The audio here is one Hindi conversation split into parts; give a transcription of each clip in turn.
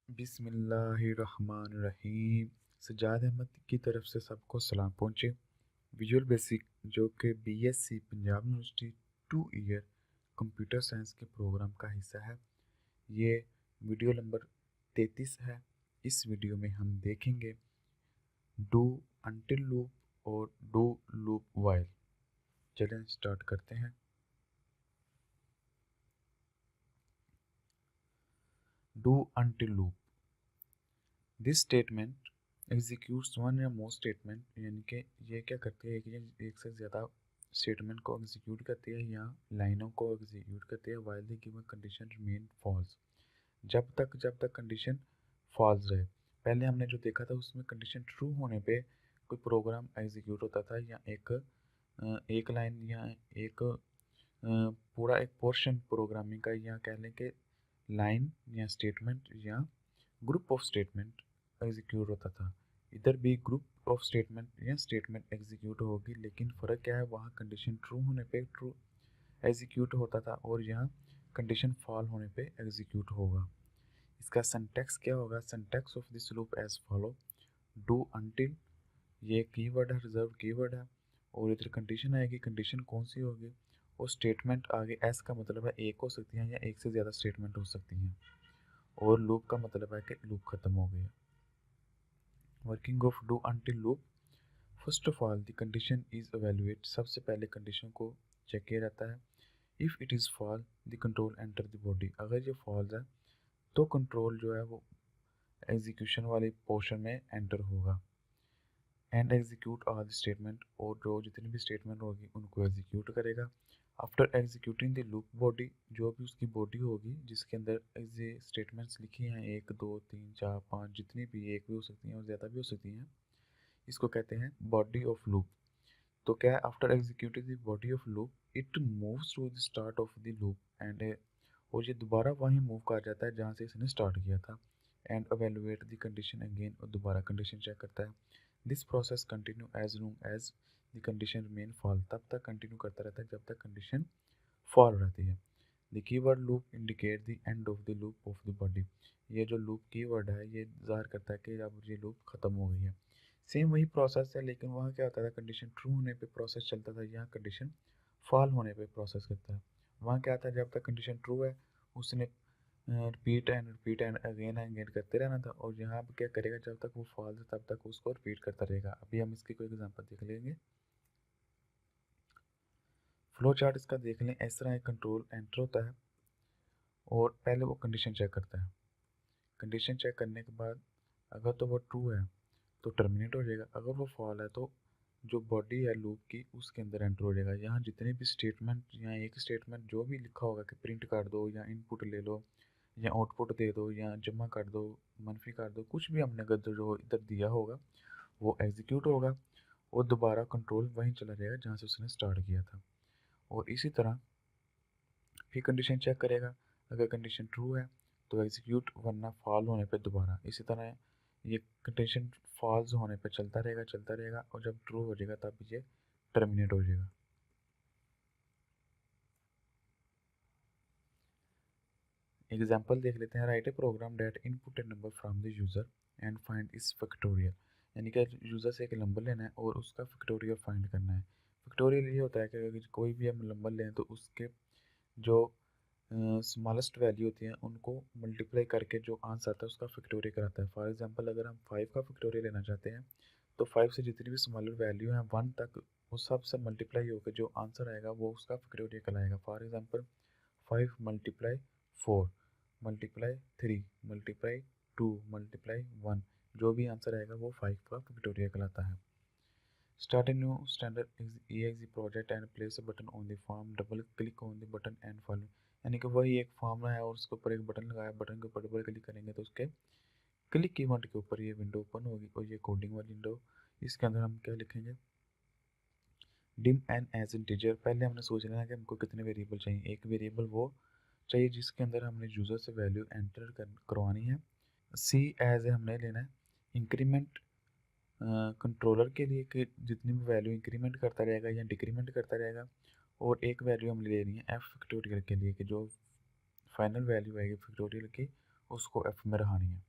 बिस्मिल्लाहिर्रहमानिर्रहीम। सज्जाद अहमद की तरफ से सबको सलाम पहुँचे। विजुअल बेसिक जो कि BSc Punjab university 2 year computer science के प्रोग्राम का हिस्सा है। ये वीडियो नंबर 33 है। इस वीडियो में हम देखेंगे डू अंटिल लूप और डू लूप वाइल। चलें स्टार्ट करते हैं। Do until loop, this statement executes one या मोर स्टेटमेंट, यानी कि ये क्या करती है कि ये एक से ज़्यादा स्टेटमेंट को एग्जीक्यूट करती है या लाइनों को एग्जीक्यूट करती है while the given condition remain false. जब तक कंडीशन फॉल्स रहे। पहले हमने जो देखा था उसमें कंडीशन ट्रू होने पे कोई प्रोग्राम एग्जीक्यूट होता था, या एक लाइन या पूरा एक पोर्शन प्रोग्रामिंग का, या कह लें कि लाइन या स्टेटमेंट या ग्रुप ऑफ स्टेटमेंट एग्जीक्यूट होता था। इधर भी ग्रुप ऑफ स्टेटमेंट या स्टेटमेंट एग्जीक्यूट होगी, लेकिन फ़र्क क्या है, वहाँ कंडीशन ट्रू होने पे ट्रू एग्जीक्यूट होता था और यहाँ कंडीशन फॉल होने पे एग्जीक्यूट होगा। इसका सिंटैक्स क्या होगा? Syntax of this loop as follow. Do until, ये कीवर्ड है, रिजर्व कीवर्ड है, और इधर कंडीशन आएगी। कंडीशन कौन सी होगी? और स्टेटमेंट आगे, एस का मतलब है एक हो सकती है या एक से ज़्यादा स्टेटमेंट हो सकती हैं, और लूप का मतलब है कि लूप ख़त्म हो गया। Working of do until loop, first of all the condition is evaluate. सबसे पहले कंडीशन को चेक किया जाता है। If it is fall the control enter the body, अगर ये फॉल्स है तो कंट्रोल जो है वो एग्जीक्यूशन वाले पोर्शन में एंटर होगा। And execute all the statement, और जो जितनी भी स्टेटमेंट होगी उनको एग्जीक्यूट करेगा। After executing the loop body, जो भी उसकी बॉडी होगी जिसके अंदर ये स्टेटमेंट्स लिखी हैं 1 2 3 4 5, जितनी भी, एक भी हो सकती हैं और ज़्यादा भी हो सकती हैं, इसको कहते हैं बॉडी ऑफ लूप। तो क्या है, after executing the body of loop it moves to the start of the loop and, और ये दोबारा वहीं मूव कर जाता है जहाँ से इसने स्टार्ट किया था। And evaluate the condition again, और दोबारा कंडीशन चेक करता है। This process continue as long as the condition remain fall, तब तक कंटिन्यू करता रहता है जब तक कंडीशन फॉल रहती है। The keyword loop indicate the end of the loop of the body, ये जो लूप कीवर्ड है ये ज़ाहिर करता है कि अब ये लूप ख़त्म हो गई है। सेम वही प्रोसेस है, लेकिन वहाँ क्या होता था, कंडीशन ट्रू होने पे प्रोसेस चलता था, यहाँ कंडीशन फॉल होने पे प्रोसेस करता है। वहाँ क्या था, जब तक कंडीशन ट्रू है उसने रिपीट एंड अगेन करते रहना था, और यहाँ पे क्या करेगा, जब तक वो फॉल्स है तब तक उसको रिपीट करता रहेगा। अभी हम इसकी कोई एग्जांपल देख लेंगे। फ्लो चार्ट इसका देख लें। इस तरह एक कंट्रोल एंटर होता है और पहले वो कंडीशन चेक करता है। कंडीशन चेक करने के बाद अगर तो वो ट्रू है तो टर्मिनेट हो जाएगा, अगर वो फॉल है तो जो बॉडी है लूप की उसके अंदर एंटर हो जाएगा। यहाँ जितने भी स्टेटमेंट, यहाँ एक स्टेटमेंट जो भी लिखा होगा कि प्रिंट कर दो या इनपुट ले लो या आउटपुट दे दो या जमा कर दो, मनफी कर दो, कुछ भी हमने अगर जो इधर दिया होगा वो एग्जीक्यूट होगा और दोबारा कंट्रोल वहीं चला जाएगा जहाँ से उसने स्टार्ट किया था। और इसी तरह फिर कंडीशन चेक करेगा, अगर कंडीशन ट्रू है तो एग्जीक्यूट, वरना फॉल होने पे दोबारा। इसी तरह ये कंडीशन फॉल्स होने पे चलता रहेगा और जब ट्रू हो जाएगा तब ये टर्मिनेट हो जाएगा। एग्जाम्पल देख लेते हैं। Write a program that input a number from the user and find its factorial, यानी कि यूज़र से एक नंबर लेना है और उसका फैक्टोरियल फाइंड करना है। फैक्टोरियल ये होता है कि अगर कोई भी हम नंबर लें तो उसके जो स्मॉलेस्ट वैल्यू होती हैं उनको मल्टीप्लाई करके जो आंसर आता है उसका फैक्टोरियल कराता है। फॉर एग्जांपल अगर हम 5 का फैक्टोरियल लेना चाहते हैं तो 5 से जितनी भी स्मॉलर वैल्यू है 1 तक वो सब से मल्टीप्लाई होकर जो आंसर आएगा वो उसका फैक्टोरियल कहलाएगा। For example 5 multiply 4 multiply 3 multiply 2 multiply 1, जो भी आंसर आएगा वो 5 का फैक्टोरियल कहलाता है। Start a new standard exe project and place a button on the form. Double click on the button and follow. यानी कि वही एक फॉर्म है और उसके ऊपर एक बटन लगाया, बटन के ऊपर डबल क्लिक करेंगे तो उसके क्लिक इवेंट के ऊपर ये विंडो ओपन होगी और ये कोडिंग वाली विंडो। इसके अंदर हम क्या लिखेंगे, डिम एन एज इंटीजर। पहले हमने सोच लेना कि हमको कितने वेरिएबल चाहिए। एक वेरिएबल वो चाहिए जिसके अंदर हमने यूज़र से वैल्यू एंटर करवानी है। सी एज हमने लेना है इंक्रीमेंट कंट्रोलर के लिए कि जितनी भी वैल्यू इंक्रीमेंट करता रहेगा या डिक्रीमेंट करता रहेगा, और एक वैल्यू हम ले रही है एफ फैक्टोरियल के लिए कि जो फाइनल वैल्यू आएगी फैक्टोरियल की उसको एफ में रहानी है।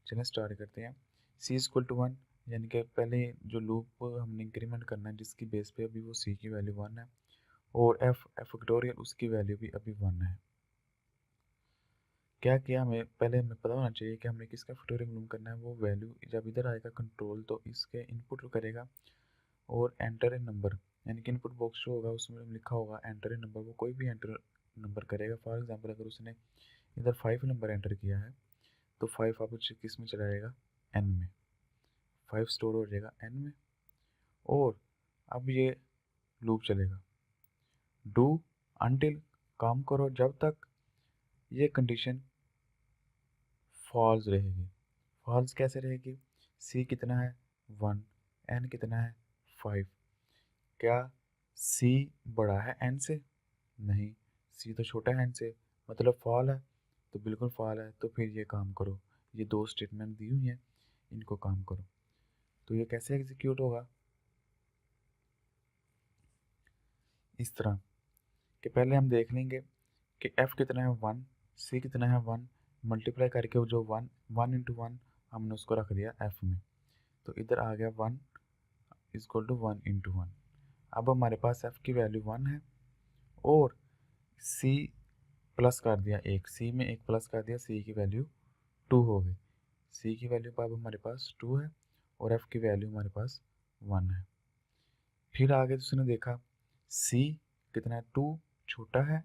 चलें स्टार्ट करते हैं। c इक्वल टू 1 यानी कि पहले जो लूप हमने इंक्रीमेंट करना है जिसकी बेस पे अभी वो c की वैल्यू 1 है और f फैक्टोरियल उसकी वैल्यू भी अभी 1 है। क्या किया हमें पहले हमें पता होना चाहिए कि हमने किसका फैक्टोरियल मालूम करना है। वो वैल्यू जब इधर आएगा कंट्रोल तो इसके इनपुट करेगा और एंटर ए नंबर यानी कि इनपुट बॉक्स जो होगा उसमें लिखा होगा एंटर ए नंबर, वो कोई भी एंटर नंबर करेगा। फॉर एग्जांपल अगर उसने इधर 5 नंबर एंटर किया है तो 5 अब किस में चला जाएगा, n में। 5 स्टोर हो जाएगा n में और अब ये लूप चलेगा डू अनटिल, काम करो जब तक ये कंडीशन फॉल्स रहेगी। फॉल्स कैसे रहेगी, c कितना है 1, n कितना है 5। क्या c बड़ा है n से, नहीं, c तो छोटा है n से, मतलब फॉल है, तो बिल्कुल फॉल है। तो फिर ये काम करो, ये दो स्टेटमेंट दी हुई हैं, इनको काम करो। तो ये कैसे एग्जीक्यूट होगा, इस तरह कि पहले हम देख लेंगे कि f कितना है 1, c कितना है 1, मल्टीप्लाई करके वो जो 1 इंटू 1 हमने उसको रख दिया f में, तो इधर आ गया 1 इक्वल टू 1 इंटू 1। अब हमारे पास f की वैल्यू 1 है और c प्लस कर दिया एक, c में एक प्लस कर दिया, c की वैल्यू 2 हो गई। c की वैल्यू अब हमारे पास 2 है और f की वैल्यू हमारे पास 1 है। फिर आगे उसने देखा c कितना है 2 छोटा है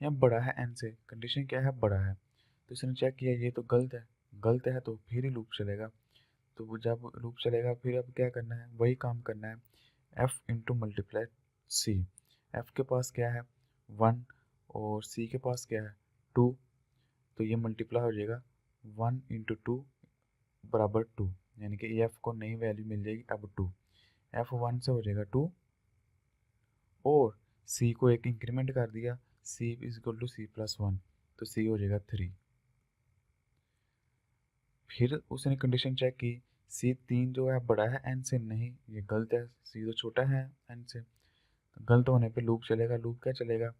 या बड़ा है n से, कंडीशन क्या है बड़ा है, तो इसने चेक किया ये तो गलत है, गलत है तो फिर ही लूप चलेगा। तो वो जब लूप चलेगा फिर अब क्या करना है, वही काम करना है, f into multiply C. f के पास क्या है 1 और c के पास क्या है 2, तो ये मल्टीप्लाई हो जाएगा 1 इंटू 2 बराबर 2, यानी कि f को नई वैल्यू मिल जाएगी अब 2। f 1 से हो जाएगा 2 और c को एक इंक्रीमेंट कर दिया, c is equal to c plus 1, तो c हो जाएगा 3। फिर उसने कंडीशन चेक की, c 3 जो है बड़ा है n से, नहीं ये गलत है, c तो छोटा है n से, तो गलत होने पे लूप चलेगा। लूप क्या चलेगा,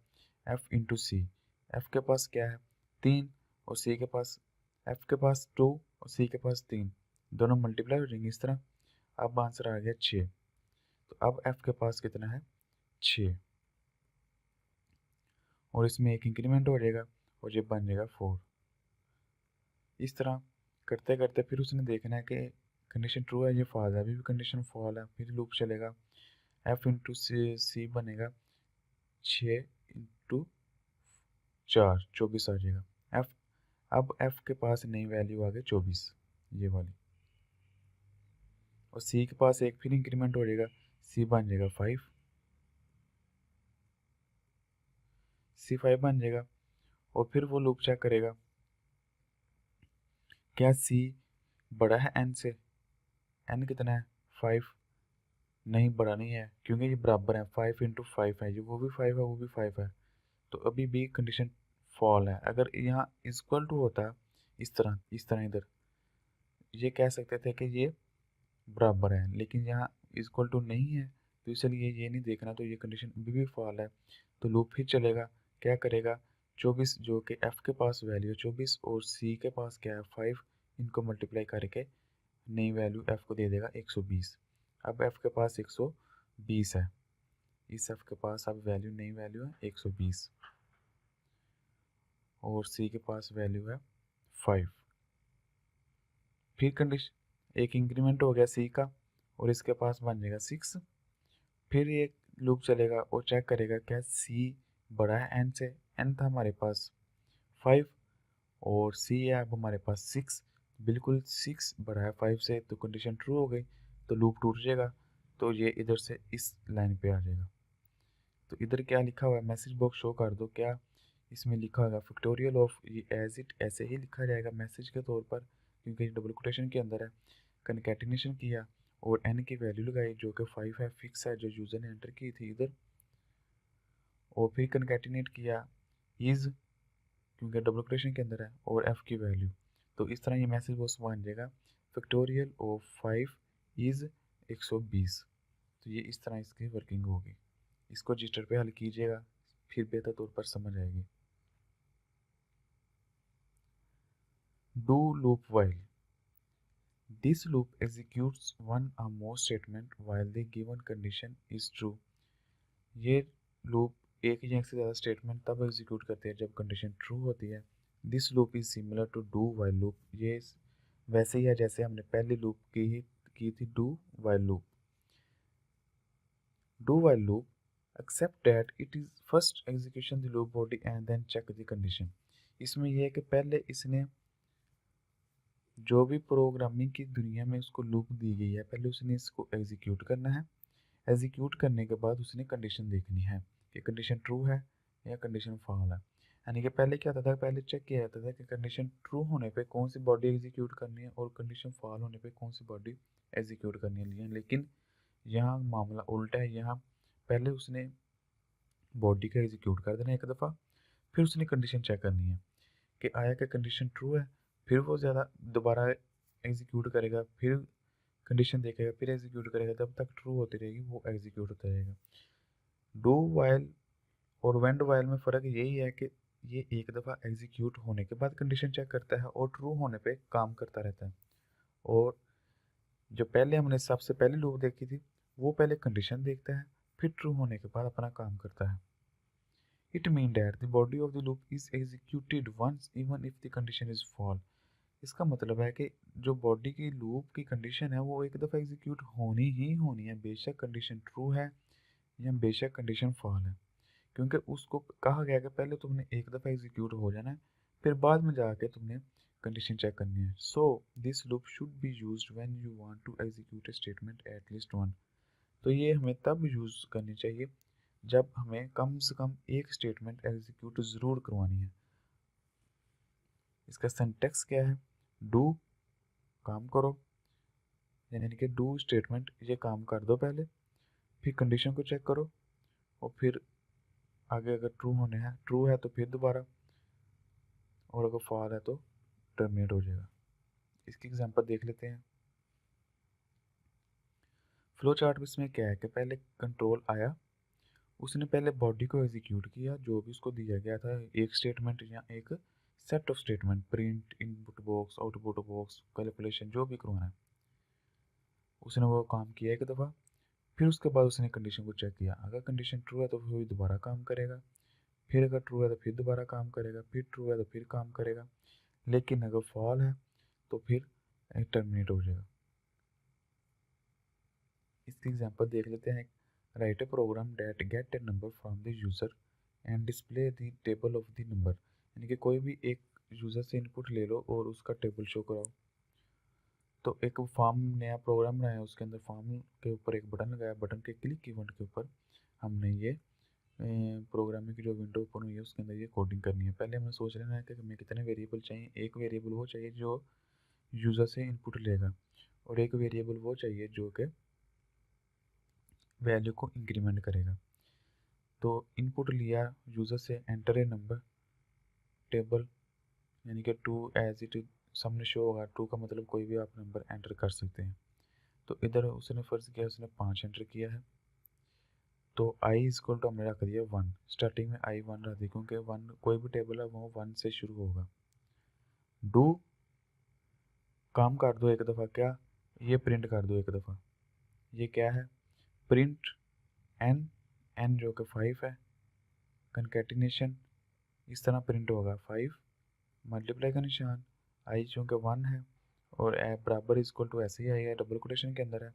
f इंटू सी, एफ के पास क्या है 3 और c के पास, f के पास 2 और c के पास 3, दोनों मल्टीप्लाई हो जाएंगे इस तरह। अब आंसर आ गया 6, तो अब f के पास कितना है 6 और इसमें एक इंक्रीमेंट हो जाएगा और ये बन जाएगा 4। इस तरह करते करते फिर उसने देखना है कि कंडीशन ट्रू है, ये फॉल्स है, अभी भी कंडीशन फॉल है, फिर लूप चलेगा, f इंटू सी बनेगा 6 इंटू 4 24 आ जाएगा। f अब f के पास नई वैल्यू आ गई 24 ये वाली, और c के पास एक फिर इंक्रीमेंट हो जाएगा, c बन जाएगा 5, c 5 बन जाएगा और फिर वो लूप चेक करेगा क्या c बड़ा है n से, n कितना है 5, नहीं बड़ा नहीं है क्योंकि ये बराबर है, 5 इंटू 5 है, ये वो भी 5 है वो भी 5 है, तो अभी भी कंडीशन फॉल है। अगर यहाँ इक्वल टू होता इस तरह इधर ये कह सकते थे कि ये बराबर है, लेकिन यहाँ इक्वल टू नहीं है तो इसलिए ये नहीं देखना, तो ये कंडीशन अभी भी फॉल है। तो लूप फिर चलेगा, क्या करेगा 24 जो कि f के पास वैल्यू है 24 और c के पास क्या है 5, इनको मल्टीप्लाई करके नई वैल्यू f को दे देगा 120। अब f के पास 120 है, इस f के पास अब वैल्यू नई वैल्यू है 120 और c के पास वैल्यू है 5। फिर कंडीशन एक इंक्रीमेंट हो गया c का और इसके पास बन जाएगा 6। फिर ये लूप चलेगा और चेक करेगा क्या c बड़ा है n से, n था हमारे पास 5 और c है अब हमारे पास 6, बिल्कुल 6 बड़ा है 5 से, तो कंडीशन ट्रू हो गई, तो लूप टूट जाएगा, तो ये इधर से इस लाइन पे आ जाएगा। तो इधर क्या लिखा हुआ है, मैसेज बॉक्स शो कर दो, क्या इसमें लिखा होगा फैक्टोरियल ऑफ, ये एज इट ऐसे ही लिखा जाएगा मैसेज के तौर पर क्योंकि डबल कोटेशन के अंदर है। कनकैटिनेशन किया और n की वैल्यू लगाई जो कि 5 है, फिक्स है जो यूज़र ने एंटर की थी इधर, और फिर कनकैटिनेट किया इज़ क्योंकि डबल कोटेशन के अंदर है और f की वैल्यू, तो इस तरह ये मैसेज बॉक्स बन जाएगा फैक्टोरियल ऑफ 5 इज़ 120। तो ये इस तरह इसकी वर्किंग होगी। इसको रजिस्टर पे हल कीजिएगा फिर बेहतर तौर पर समझ आएगी। Do loop while, this loop executes one or more statement while the given condition is true। ये लूप एक या एक से ज़्यादा स्टेटमेंट तब एग्जीक्यूट करते हैं जब कंडीशन ट्रू होती है। This loop is similar to do while loop. ये वैसे ही है जैसे हमने पहली लूप की थी do while loop. Do while loop except that it is first execution the loop body and then check the condition. इसमें यह है कि पहले इसने जो भी प्रोग्रामिंग की दुनिया में उसको लूप दी गई है पहले उसने इसको एग्जीक्यूट करना है। एग्जीक्यूट करने के बाद उसने कंडीशन देखनी है कि कंडीशन ट्रू है या कंडीशन फॉल है। यानी कि पहले क्या होता था, पहले चेक किया जाता था कि कंडीशन ट्रू होने पे कौन सी बॉडी एग्जीक्यूट करनी है और कंडीशन फॉल होने पे कौन सी बॉडी एग्जीक्यूट करनी है। लेकिन यहाँ मामला उल्टा है। यहाँ पहले उसने बॉडी का एग्जीक्यूट कर देना एक दफ़ा, फिर उसने कंडीशन चेक करनी है कि आया कि कंडीशन ट्रू है, फिर वो ज़्यादा दोबारा एग्जीक्यूट करेगा, फिर कंडीशन देखेगा, फिर एग्जीक्यूट करेगा। जब तक ट्रू होती रहेगी वो एग्जीक्यूट होता रहेगा। डू वाइल और वेंड वाइल में फ़र्क यही है कि ये एक दफ़ा एग्जीक्यूट होने के बाद कंडीशन चेक करता है और ट्रू होने पे काम करता रहता है। और जो पहले हमने सबसे पहले लूप देखी थी वो पहले कंडीशन देखता है, फिर ट्रू होने के बाद अपना काम करता है। It mean that the body of the loop is executed once even if the condition is fall. इसका मतलब है कि जो बॉडी की लूप की कंडीशन है वो एक दफ़ा एग्जीक्यूट होनी ही होनी है, बेशक कंडीशन ट्रू है या बेशक कंडीशन फॉल है। क्योंकि उसको कहा गया कि पहले तुमने एक दफ़ा एग्जीक्यूट हो जाना है, फिर बाद में जाके तुमने कंडीशन चेक करनी है। So this loop should be used when you want to execute a statement at least one. तो ये हमें तब यूज़ करनी चाहिए जब हमें कम से कम एक स्टेटमेंट एग्जीक्यूट ज़रूर करवानी है। इसका सिंटैक्स क्या है? डू काम करो, यानी कि डू स्टेटमेंट ये काम कर दो पहले, फिर कंडीशन को चेक करो और फिर आगे अगर ट्रू है तो फिर दोबारा, और अगर फॉल है तो टर्मिनेट हो जाएगा। इसकी एग्जांपल देख लेते हैं। फ्लो चार्ट में इसमें क्या है कि पहले कंट्रोल आया, उसने पहले बॉडी को एग्जीक्यूट किया जो भी उसको दिया गया था, एक स्टेटमेंट या एक set of statement, print, input box, output box, calculation, जो भी करवाना है उसने वो काम किया एक दफ़ा। फिर उसके बाद उसने कंडीशन को चेक किया, अगर कंडीशन ट्रू है तो फिर दोबारा काम करेगा, फिर अगर ट्रू है तो फिर दोबारा काम करेगा, फिर ट्रू है तो फिर काम करेगा, लेकिन अगर फॉल है तो फिर टर्मिनेट हो जाएगा। इसकी एग्जांपल देख लेते हैं। Write a program that get a number from the user and display the table of the number. यानी कि कोई भी एक यूज़र से इनपुट ले लो और उसका टेबल शो कराओ। तो एक फॉर्म नया प्रोग्राम बनाया, उसके अंदर फॉर्म के ऊपर एक बटन लगाया, बटन के क्लिक इवेंट के ऊपर हमने ये प्रोग्रामिंग की जो विंडो ओपन हुई है उसके अंदर ये कोडिंग करनी है। पहले हमें सोच लेना है कि हमें कितने वेरिएबल चाहिए। एक वेरिएबल वो चाहिए जो यूज़र से इनपुट लेगा और एक वेरिएबल वो चाहिए जो कि वैल्यू को इंक्रीमेंट करेगा। तो इनपुट लिया यूज़र से, एंटर ए नंबर टेबल, यानी कि टू एज इट सामने शो होगा। टू का मतलब कोई भी आप नंबर एंटर कर सकते हैं। तो इधर उसने फ़र्ज़ किया, उसने 5 एंटर किया है। तो आई इक्वल टू हमने रख दिया 1, स्टार्टिंग में आई 1 रख दी क्योंकि 1 कोई भी टेबल है वो 1 से शुरू होगा। डू काम कर दो एक दफ़ा, क्या ये प्रिंट कर दो एक दफ़ा। ये क्या है? प्रिंट एन, एन जो कि 5 है, कंकैटिनेशन इस तरह प्रिंट होगा 5, मल्टीप्लाई का निशान, आई चूँकि 1 है और ए बराबर इक्वल टू ऐसे ही आएगा, डबल कोटेशन के अंदर है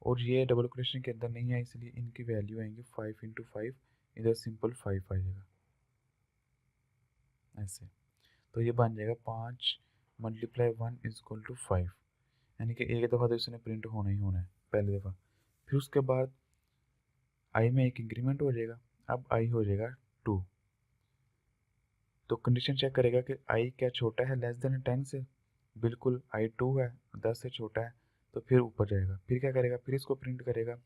और ये डबल कोटेशन के अंदर नहीं है, इसलिए इनकी वैल्यू आएंगी 5 इंटू 5, इधर सिंपल 5 आ जाएगा ऐसे। तो ये बन जाएगा 5 मल्टीप्लाई 1 इक्वल टू 5, यानी कि एक दफ़ा तो इसने प्रिंट होना ही होना है पहली दफ़ा। फिर उसके बाद आई में एक इंक्रीमेंट हो जाएगा, अब आई हो जाएगा 2। तो कंडीशन चेक करेगा कि आई क्या छोटा है लेस देन 10 से, बिल्कुल आई 2 है, 10 से छोटा है, तो फिर ऊपर जाएगा। फिर क्या करेगा? फिर इसको प्रिंट करेगा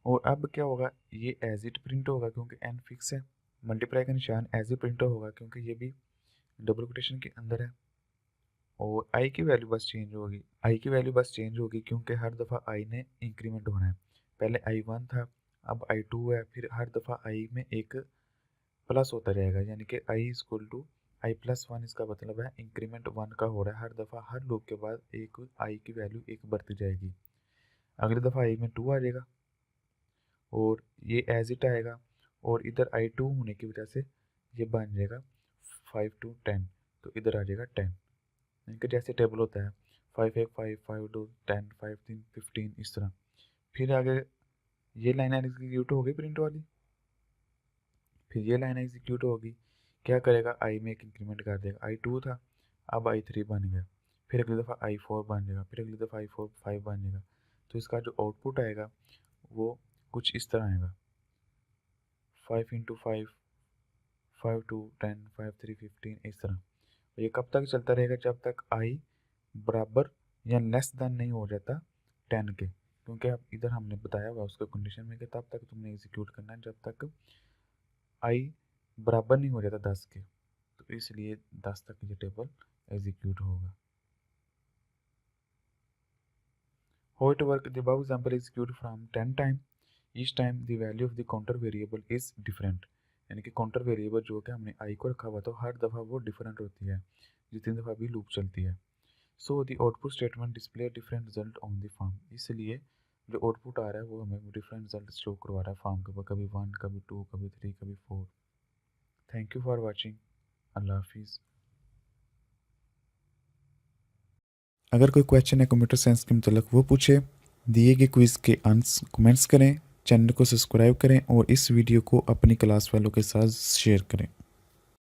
और अब क्या होगा? ये एज इट प्रिंट होगा क्योंकि एन फिक्स है, मल्टीप्लाई का निशान एज इट प्रिंट होगा क्योंकि ये भी डबल कोटेशन के अंदर है और आई की वैल्यू बस चेंज होगी। आई की वैल्यू बस चेंज होगी क्योंकि हर दफ़ा आई ने इंक्रीमेंट होना है। पहले आई 1 था, अब आई 2 है, फिर हर दफ़ा आई में एक प्लस होता जाएगा, यानी कि आई इक्वल टू i+1 इसका मतलब है इंक्रीमेंट 1 का हो रहा है, हर दफ़ा हर लूप के बाद एक i की वैल्यू 1 बढ़ती जाएगी। अगली दफ़ा i में 2 आ जाएगा और ये एज इट आएगा, और इधर i2 होने की वजह से ये बन जाएगा 5 to 10, तो इधर आ जाएगा 10। इनके जैसे टेबल होता है 5 1 5 5 2 10 5 3 15 इस तरह। फिर आगे ये लाइन एग्जीक्यूट हो गई प्रिंट वाली, फिर ये लाइन एग्जीक्यूट होगी, क्या करेगा i में एक इंक्रीमेंट कर देगा, i2 था अब i3 बन गया, फिर अगली दफ़ा i4 बन जाएगा, फिर अगली दफ़ा i4 5 बन जाएगा। तो इसका जो आउटपुट आएगा वो कुछ इस तरह आएगा 5 into 5 5 2 10 5 3 15 इस तरह। ये कब तक चलता रहेगा? जब तक i बराबर या लेस देन नहीं हो जाता 10 के, क्योंकि अब इधर हमने बताया हुआ उसके कंडीशन में कि तब तक तुमने एग्जीक्यूट करना है जब तक i बराबर नहीं हो जाता 10 के, तो इसलिए 10 तक ये टेबल एग्जीक्यूट होगा। How it work? The above example execute from 10 time. Each time the value of the counter variable is different. यानी कि काउंटर वेरिएबल जो कि हमने i को रखा हुआ तो हर दफ़ा वो डिफरेंट होती है जितनी दफ़ा भी लूप चलती है। So the output statement display different result on the form, इसलिए जो आउटपुट आ रहा है वो हमें डिफरेंट रिजल्ट शो करवा रहा है फॉर्म के ऊपर, कभी 1 कभी 2 कभी 3 कभी 4। Thank you for watching. अल्लाह हाफिज़। अगर कोई क्वेश्चन है कंप्यूटर साइंस के मतलब वो पूछे, दिए गए क्विज़ के आंसर कमेंट्स करें, चैनल को सब्सक्राइब करें और इस वीडियो को अपनी क्लास वालों के साथ शेयर करें।